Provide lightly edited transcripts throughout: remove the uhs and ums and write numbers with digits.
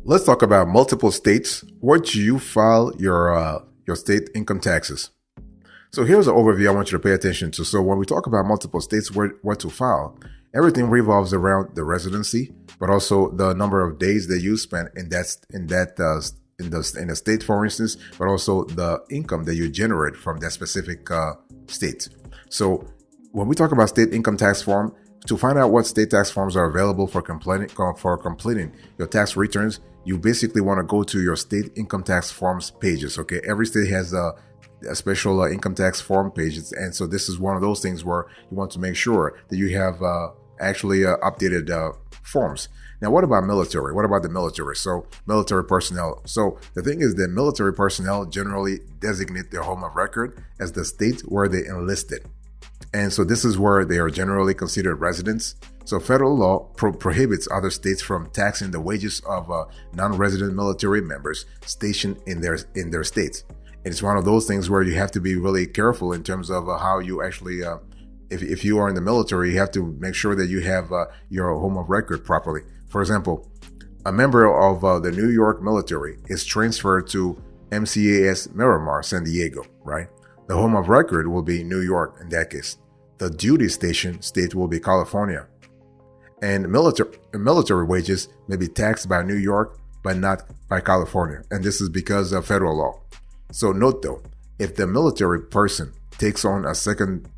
Let's talk about multiple states. Where do you file your state income taxes? So here's an overview I want you to pay attention to. So when we talk about multiple states where to file, everything revolves around the residency, but also the number of days that you spent in the state, for instance, but also the income that you generate from that specific state. So when we talk about state income tax form, to find out what state tax forms are available for completing your tax returns, you basically want to go to your state income tax forms pages. Okay, every state has a special income tax form pages, and so this is one of those things where you want to make sure that you have actually updated forms. Now, what about military? What about the military? So military personnel. So the thing is that military personnel generally designate their home of record as the state where they enlisted. And so this is where they are generally considered residents. So federal law prohibits other states from taxing the wages of non-resident military members stationed in their states. And it's one of those things where you have to be really careful in terms of how you actually, if you are in the military, you have to make sure that you have your home of record properly. For example, a member of the New York military is transferred to MCAS Miramar, San Diego, right? The home of record will be New York in that case. The duty station state will be California. And military wages may be taxed by New York, but not by California. And this is because of federal law. So note though, if the military person takes on a second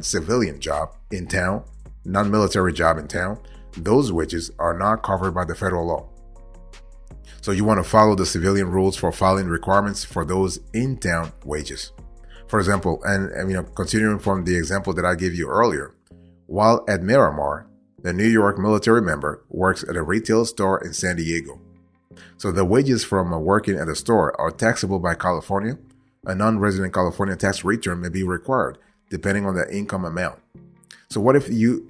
civilian job in town, non-military job in town, those wages are not covered by the federal law. So you want to follow the civilian rules for filing requirements for those in-town wages. For example, and continuing from the example that I gave you earlier, while at Miramar, the New York military member works at a retail store in San Diego. So the wages from working at the store are taxable by California. A non-resident California tax return may be required depending on the income amount. So what if you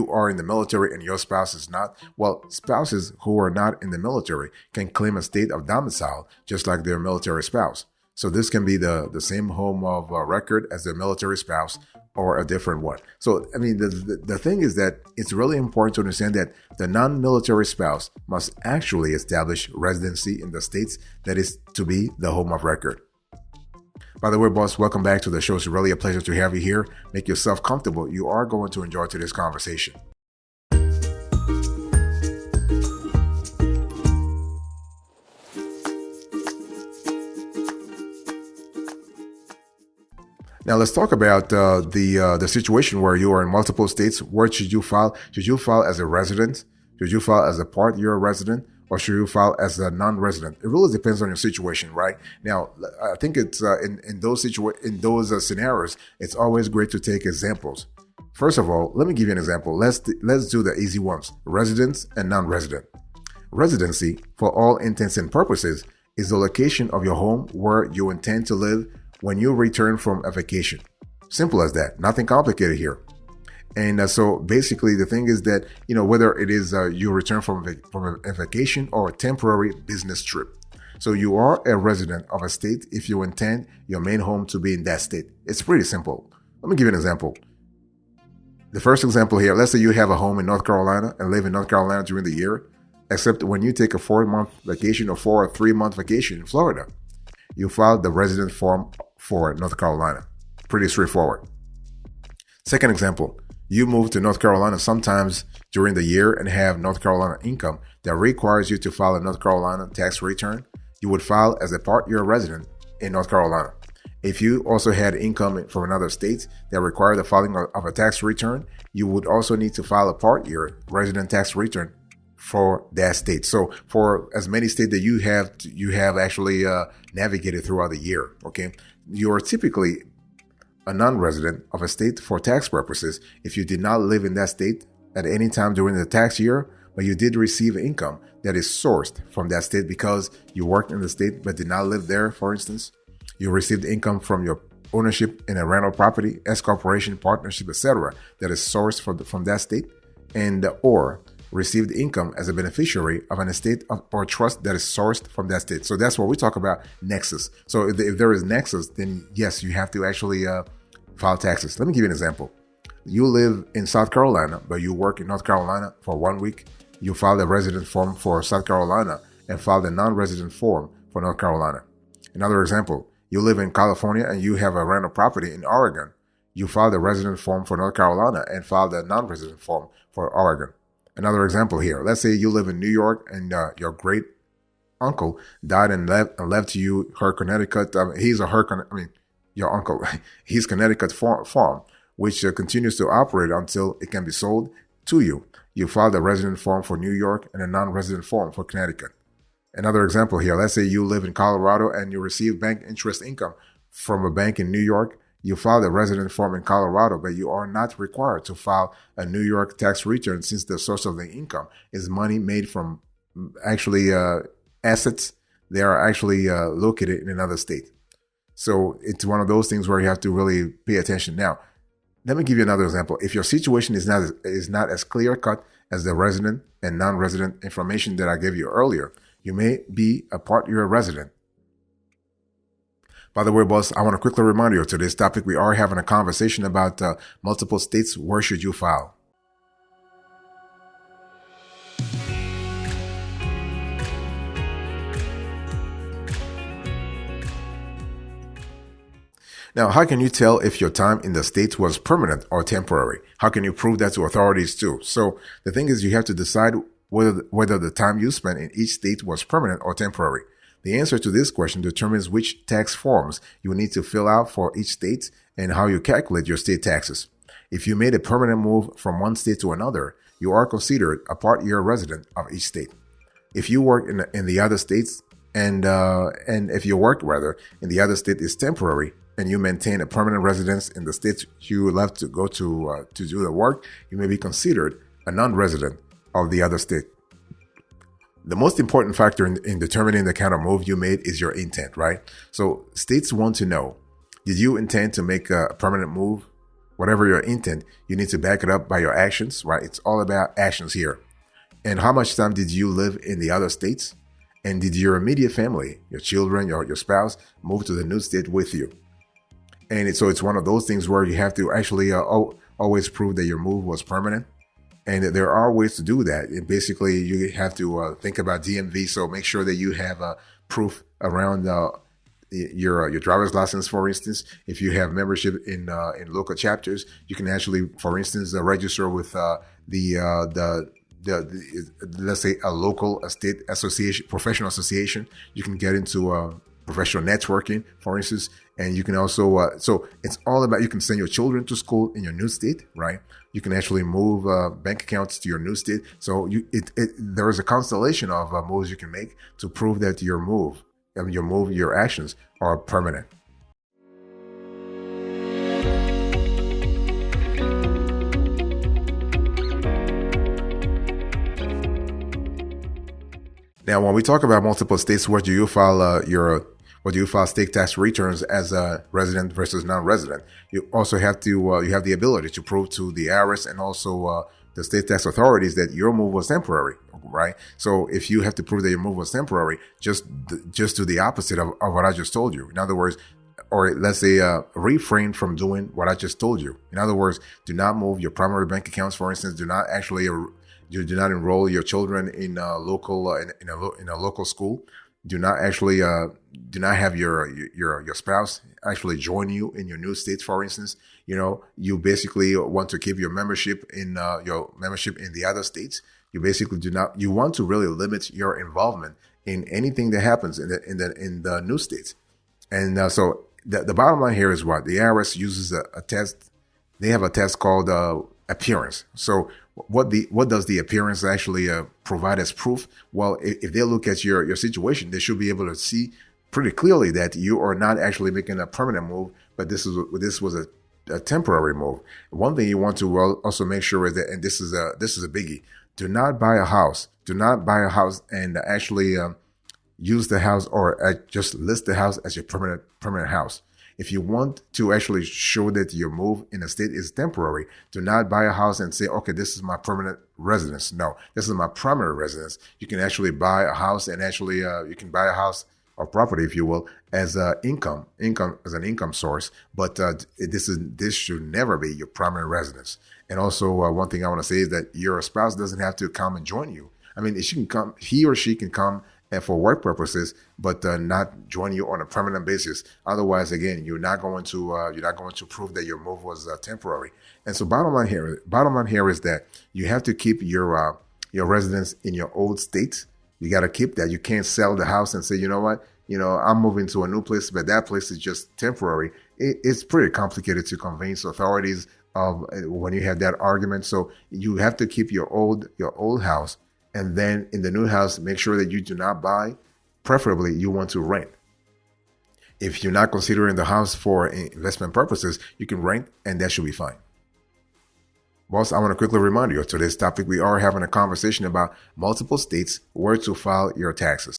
are in the military and your spouse is not? Well, spouses who are not in the military can claim a state of domicile just like their military spouse. So this can be the same home of record as their military spouse or a different one. So, the thing is that it's really important to understand that the non-military spouse must actually establish residency in the states that is to be the home of record. By the way, boss, welcome back to the show. It's really a pleasure to have you here. Make yourself comfortable. You are going to enjoy today's conversation. Now let's talk about the situation where you are in multiple states. Where should you file? Should you file as a resident? Should you file as a part you're a resident? Or should you file as a non-resident? It really depends on your situation, right? Now, I think it's in those scenarios, it's always great to take examples. First of all, let me give you an example. Let's do the easy ones: residents and non-resident. Residency, for all intents and purposes, is the location of your home where you intend to live when you return from a vacation. Simple as that. Nothing complicated here. And so basically the thing is that, whether it is you return from a vacation or a temporary business trip. So you are a resident of a state if you intend your main home to be in that state. It's pretty simple. Let me give you an example. The first example here, let's say you have a home in North Carolina and live in North Carolina during the year, except when you take a 4-month vacation or 4 or 3-month vacation in Florida, you file the resident form for North Carolina. Pretty straightforward. Second example, you move to North Carolina sometimes during the year and have North Carolina income that requires you to file a North Carolina tax return. You would file as a part-year resident in North Carolina. If you also had income from another state that required the filing of a tax return, you would also need to file a part-year resident tax return for that state. So for as many states that you have actually navigated throughout the year, okay, you are typically a non-resident of a state for tax purposes if you did not live in that state at any time during the tax year, but you did receive income that is sourced from that state because you worked in the state but did not live there, for instance. You received income from your ownership in a rental property, S corporation, partnership, etc., that is sourced from that state, and or received income as a beneficiary of an estate or trust that is sourced from that state. So that's what we talk about nexus. So if there is nexus, then yes, you have to actually file taxes. Let me give you an example. You live in South Carolina, but you work in North Carolina for 1 week. you filed a resident form for South Carolina and filed a non-resident form for North Carolina. Another example, you live in California and you have a rental property in Oregon. You filed a resident form for North Carolina and filed a non-resident form for Oregon. Another example here, let's say you live in New York and your great uncle died and left you her Connecticut, your uncle, his Connecticut farm, which continues to operate until it can be sold to you. You filed a resident form for New York and a non-resident form for Connecticut. Another example here, let's say you live in Colorado and you receive bank interest income from a bank in New York. You filed a resident form in Colorado, but you are not required to file a New York tax return since the source of the income is money made from actually assets. They are actually located in another state. So it's one of those things where you have to really pay attention. Now, let me give you another example. If your situation is not as clear cut as the resident and non-resident information that I gave you earlier, you may be a part-year resident. By the way, boss, I want to quickly remind you of today's topic. We are having a conversation about multiple states. Where should you file? Now, how can you tell if your time in the States was permanent or temporary? How can you prove that to authorities too? So the thing is, you have to decide whether the time you spent in each state was permanent or temporary. The answer to this question determines which tax forms you need to fill out for each state and how you calculate your state taxes. If you made a permanent move from one state to another, you are considered a part-year resident of each state. If you work in the other states and if your work in the other state is temporary and you maintain a permanent residence in the state you left to go to do the work, you may be considered a non-resident of the other state. The most important factor in determining the kind of move you made is your intent, right? So states want to know, did you intend to make a permanent move? Whatever your intent, you need to back it up by your actions, right? It's all about actions here. And how much time did you live in the other states? And did your immediate family, your children, your spouse, move to the new state with you? And so it's one of those things where you have to actually always prove that your move was permanent. And there are ways to do that. And basically, you have to think about DMV. So make sure that you have proof around your driver's license, for instance. If you have membership in local chapters, you can actually, for instance, register with let's say a state association, professional association. You can get into professional networking, for instance, and you can also, so it's all about, you can send your children to school in your new state, right? You can actually move bank accounts to your new state. So there is a constellation of moves you can make to prove that your actions are permanent. Now, when we talk about multiple states, where do you file state tax returns as a resident versus non-resident? You also have to you have the ability to prove to the IRS and also the state tax authorities that your move was temporary, right? So if you have to prove that your move was temporary, just do the opposite of what I just told you. In other words, or let's say refrain from doing what I just told you. In other words, do not move your primary bank accounts, for instance. Do not actually you do not enroll your children in a local school. Do not actually do not have your spouse actually join you in your new state, for instance. You basically want to keep your membership in the other states. You basically you want to really limit your involvement in anything that happens in the new states. And so the bottom line here is what the IRS uses a test. They have a test called appearance. So what does the appearance actually provide as proof? Well, if they look at your situation, they should be able to see pretty clearly that you are not actually making a permanent move, but this was a temporary move. One thing you want to also make sure is that, and this is a biggie, do not buy a house. Do not buy a house and actually use the house or just list the house as your permanent house. If you want to actually show that your move in a state is temporary, do not buy a house and say, okay, this is my permanent residence. No, this is my primary residence. You can actually buy a house and actually you can buy a house or property, if you will, as income as an income source. But this should never be your primary residence. And also, one thing I want to say is that your spouse doesn't have to come and join you. I mean, he or she can come and for work purposes, but not join you on a permanent basis. Otherwise, again, you're not going to prove that your move was temporary. And so, bottom line here is that you have to keep your residence in your old state. You got to keep that. You can't sell the house and say, you know what, I'm moving to a new place, but that place is just temporary. It's pretty complicated to convince authorities of when you have that argument. So you have to keep your old house. And then in the new house, make sure that you do not buy. Preferably, you want to rent. If you're not considering the house for investment purposes, you can rent, and that should be fine. Boss, I want to quickly remind you of today's topic. We are having a conversation about multiple states, where to file your taxes.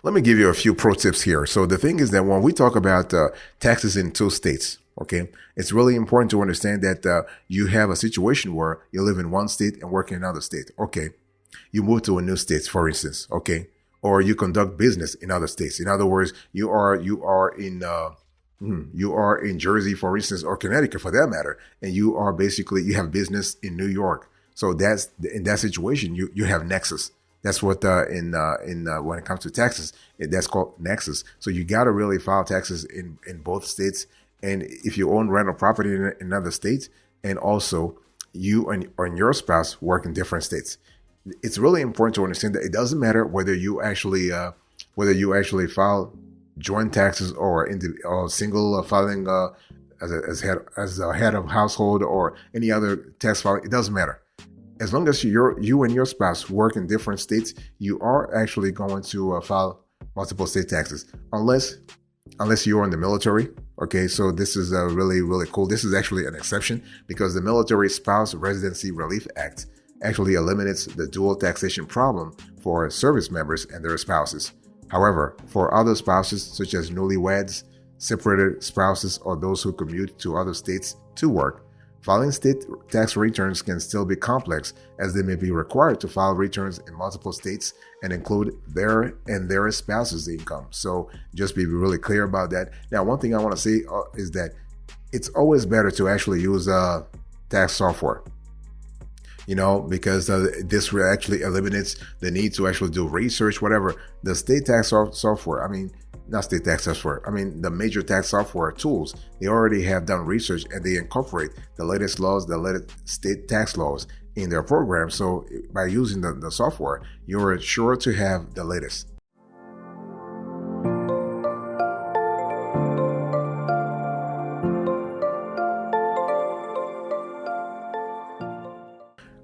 Let me give you a few pro tips here. So the thing is that when we talk about taxes in two states, okay, it's really important to understand that you have a situation where you live in one state and work in another state. Okay, you move to a new state, for instance. Okay, or you conduct business in other states. In other words, you are in Jersey, for instance, or Connecticut, for that matter, and you have business in New York. So in that situation, you have nexus. That's what when it comes to taxes, that's called nexus. So you got to really file taxes in both states. And if you own rental property in another state, and also you and your spouse work in different states, it's really important to understand that it doesn't matter whether you actually file joint taxes or single filing as a head of household or any other tax filing. It doesn't matter. As long as you and your spouse work in different states, you are actually going to file multiple state taxes, unless you're in the military. Okay, so this is really, really cool. This is actually an exception because the Military Spouse Residency Relief Act actually eliminates the dual taxation problem for service members and their spouses. However, for other spouses, such as newlyweds, separated spouses, or those who commute to other states to work, filing state tax returns can still be complex, as they may be required to file returns in multiple states and include their spouse's income. So just be really clear about that. Now, one thing I want to say is that it's always better to actually use tax software, because this actually eliminates the need to actually do research, whatever. The state tax software, not state tax software, the major tax software tools, they already have done research and they incorporate the latest laws, the latest state tax laws in their program. So by using the software, you're sure to have the latest.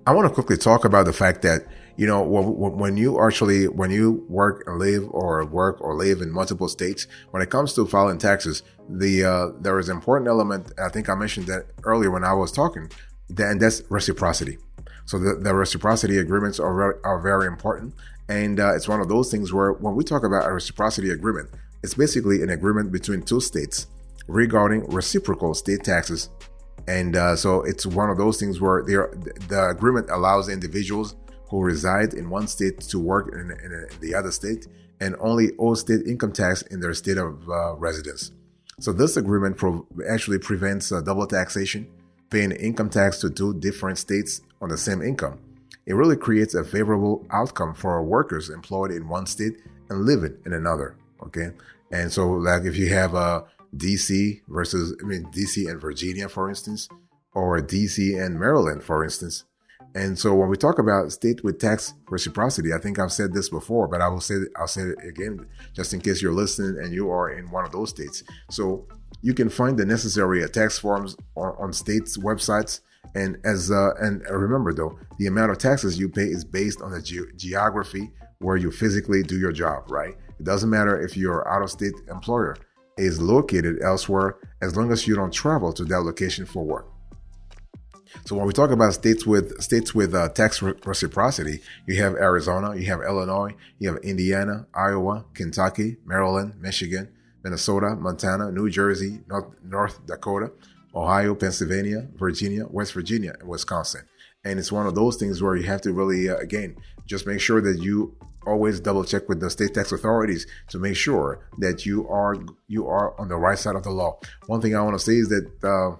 I want to quickly talk about the fact that, when you work and live in multiple states, when it comes to filing taxes, there is an important element. I think I mentioned that earlier when I was talking, and that's reciprocity. So the reciprocity agreements are very important. And it's one of those things where when we talk about a reciprocity agreement, it's basically an agreement between two states regarding reciprocal state taxes. And so it's one of those things where the agreement allows individuals who reside in one state to work in the other state and only owe state income tax in their state of residence. So this agreement actually prevents double taxation, paying income tax to two different states on the same income. It really creates a favorable outcome for workers employed in one state and living in another. Okay, and so like if you have DC and Virginia, for instance, or DC and Maryland, for instance. And so when we talk about state with tax reciprocity, I think I've said this before, but I'll say it again, just in case you're listening and you are in one of those states. So you can find the necessary tax forms on states' websites. And remember though, the amount of taxes you pay is based on the geography where you physically do your job, right? It doesn't matter if your out-of-state employer is located elsewhere, as long as you don't travel to that location for work. So when we talk about states with tax reciprocity, you have Arizona, you have Illinois, you have Indiana, Iowa, Kentucky, Maryland, Michigan, Minnesota, Montana, New Jersey, North Dakota, Ohio, Pennsylvania, Virginia, West Virginia, and Wisconsin. And it's one of those things where you have to really, again, just make sure that you always double check with the state tax authorities to make sure that you are on the right side of the law. One thing I want to say is that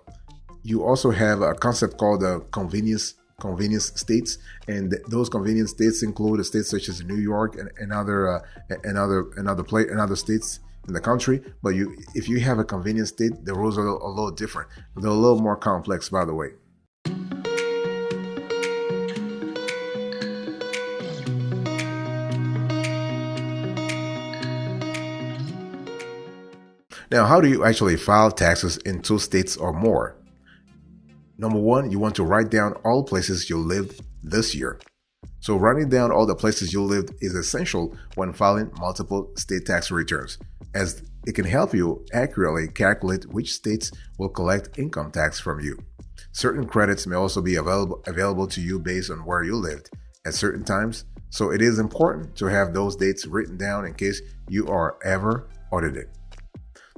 you also have a concept called convenience states, and those convenience states include states such as New York and other states in the country. But if you have a convenience state, the rules are a little different. They're a little more complex, by the way. Now, how do you actually file taxes in 2 states or more? Number 1, you want to write down all places you lived this year. So writing down all the places you lived is essential when filing multiple state tax returns, as it can help you accurately calculate which states will collect income tax from you. Certain credits may also be available to you based on where you lived at certain times, so it is important to have those dates written down in case you are ever audited.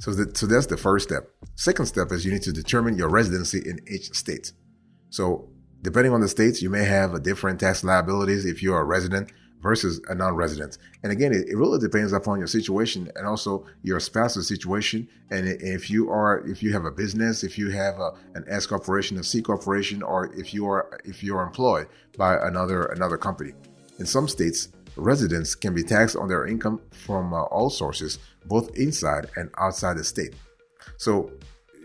So that's the first step. Second step is you need to determine your residency in each state. So depending on the states, you may have different tax liabilities if you are a resident versus a non-resident. And again, it really depends upon your situation and also your spouse's situation. And if you have a business, if you have an S corporation, a C corporation, or if you're employed by another company. In some states, residents can be taxed on their income from all sources, both inside and outside the state. So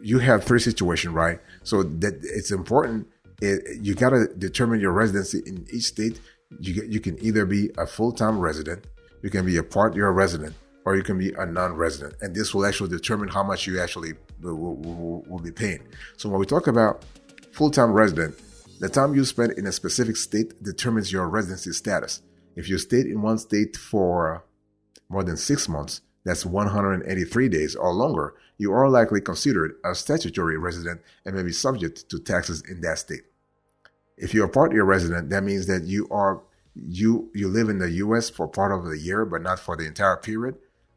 you have 3 situations, right? So that it's important. You got to determine your residency in each state. You can either be a full-time resident, you can be a part-year resident, or you can be a non-resident. And this will actually determine how much you actually will be paying. So when we talk about full-time resident, the time you spend in a specific state determines your residency status. If you stayed in one state for more than 6 months, that's 183 days or longer, you are likely considered a statutory resident and may be subject to taxes in that state. If you're a part-year resident, that means that you live in the U.S. for part of the year, but not for the entire period.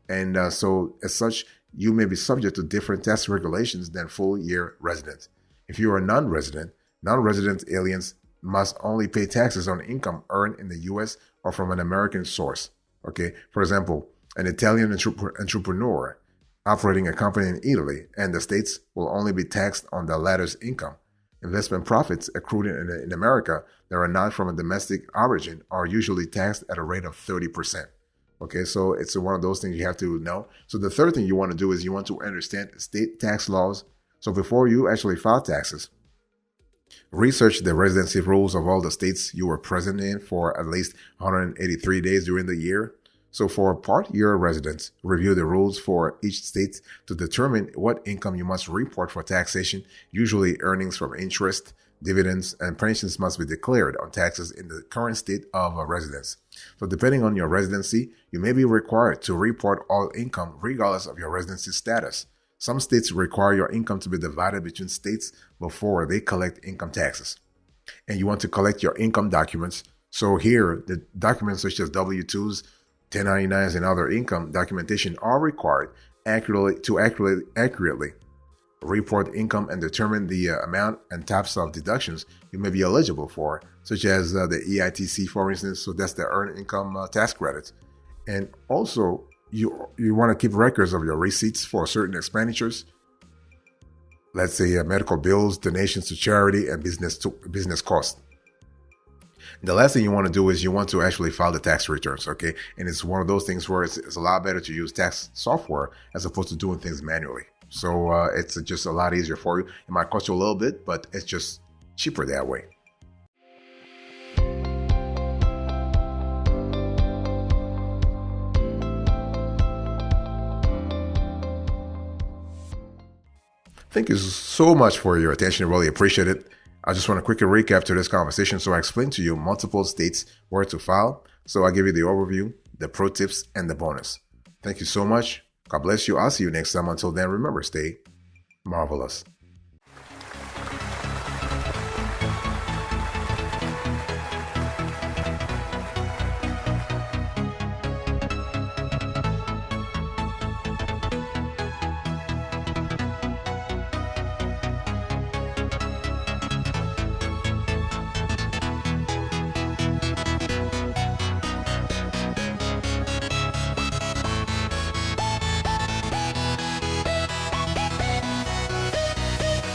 And so as such, you may be subject to different tax regulations than full-year residents. If you are a non-resident aliens must only pay taxes on income earned in the U.S. or from an American source. Okay, for example, an Italian entrepreneur operating a company in Italy and the States will only be taxed on the latter's income. Investment profits accrued in America that are not from a domestic origin are usually taxed at a rate of 30%. Okay, so it's one of those things you have to know. So the third thing you want to do is you want to understand state tax laws. So before you actually file taxes, research the residency rules of all the states you were present in for at least 183 days during the year. So for part-year residents, review the rules for each state to determine what income you must report for taxation. Usually earnings from interest, dividends, and pensions must be declared on taxes in the current state of residence. So depending on your residency, you may be required to report all income regardless of your residency status. Some states require your income to be divided between states before they collect income taxes. And you want to collect your income documents. So here, the documents such as W-2s, 1099s, and other income documentation are required accurately report income and determine the amount and types of deductions you may be eligible for, such as the EITC, for instance. So that's the Earned Income Tax Credit. And also, you want to keep records of your receipts for certain expenditures. Let's say medical bills, donations to charity, and business costs. The last thing you want to do is you want to actually file the tax returns, okay? And it's one of those things where it's a lot better to use tax software as opposed to doing things manually. So it's just a lot easier for you. It might cost you a little bit, but it's just cheaper that way. Thank you so much for your attention. Really appreciate it. I just want to quickly recap to this conversation. So I explained to you multiple states where to file. So I give you the overview, the pro tips, and the bonus. Thank you so much. God bless you. I'll see you next time. Until then, remember, stay marvelous.